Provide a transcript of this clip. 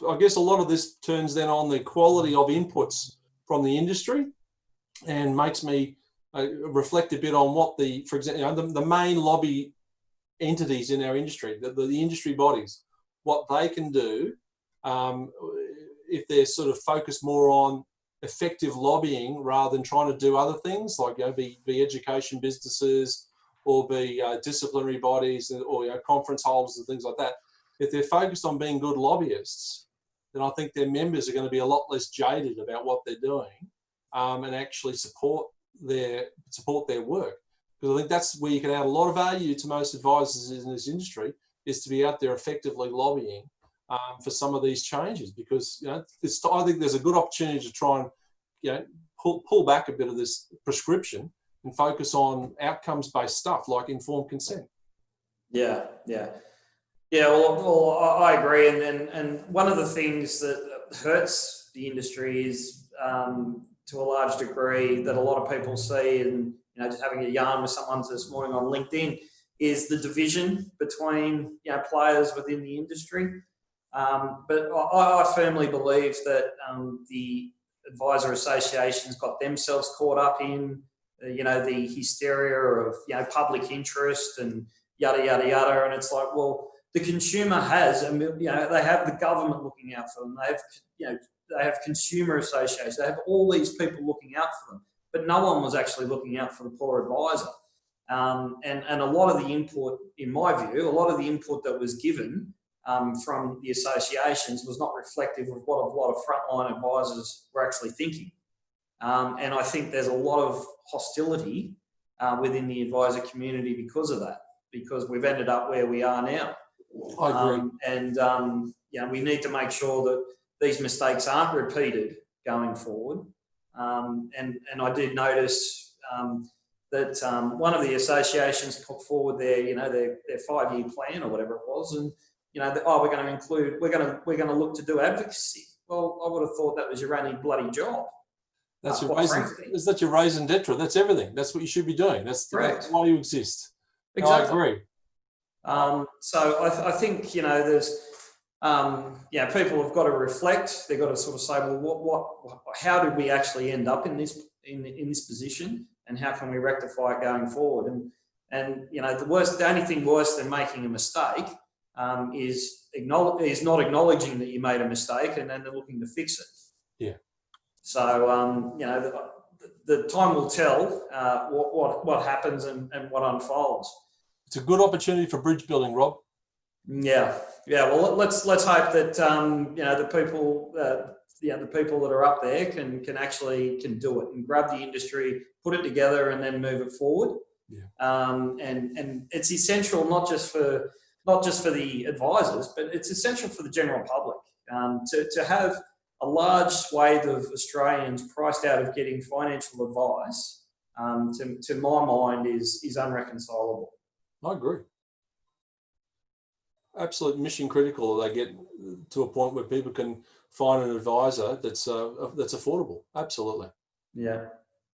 I guess a lot of this turns then on the quality of inputs from the industry, and makes me reflect a bit on what for example, the main lobby entities in our industry, the industry bodies, what they can do if they're sort of focused more on effective lobbying rather than trying to do other things like be education businesses or be disciplinary bodies or conference holders and things like that. If they're focused on being good lobbyists, then I think their members are going to be a lot less jaded about what they're doing and actually support their work. Because I think that's where you can add a lot of value to most advisors in this industry, is to be out there effectively lobbying for some of these changes. Because I think there's a good opportunity to try and pull back a bit of this prescription and focus on outcomes-based stuff like informed consent. Yeah. Well, I agree, and one of the things that hurts the industry is, to a large degree, that a lot of people see, and just having a yarn with someone this morning on LinkedIn, is the division between players within the industry. But I firmly believe that the advisor associations got themselves caught up in the hysteria of public interest and yada yada yada, and it's like, well, the consumer has, they have the government looking out for them. They have, they have consumer associations. They have all these people looking out for them, but no one was actually looking out for the poor advisor. And a lot of the input, in my view, a lot of the input that was given from the associations was not reflective of what a lot of frontline advisors were actually thinking. And I think there's a lot of hostility within the advisor community because of that, because we've ended up where we are now. I agree. We need to make sure that these mistakes aren't repeated going forward. And I did notice that one of the associations put forward their 5-year plan or whatever it was, and we're going to look to do advocacy. Well, I would have thought that was your only bloody job. That's your raison d'etre. That's everything. That's what you should be doing. That's why you exist. Exactly. I agree. So I think there's people have got to reflect. They've got to sort of say, well, how did we actually end up in this position, and how can we rectify it going forward? And the only thing worse than making a mistake is not acknowledging that you made a mistake and then they're looking to fix it. Yeah. So the time will tell what happens and what unfolds. It's a good opportunity for bridge building, Rob. Yeah. Well, let's hope that the people that are up there can do it and grab the industry, put it together, and then move it forward. Yeah. And it's essential not just for the advisors, but it's essential for the general public to have a large swathe of Australians priced out of getting financial advice. To my mind, is unreconcilable. I agree. Absolute mission critical that they get to a point where people can find an advisor that's affordable. Absolutely. Yeah.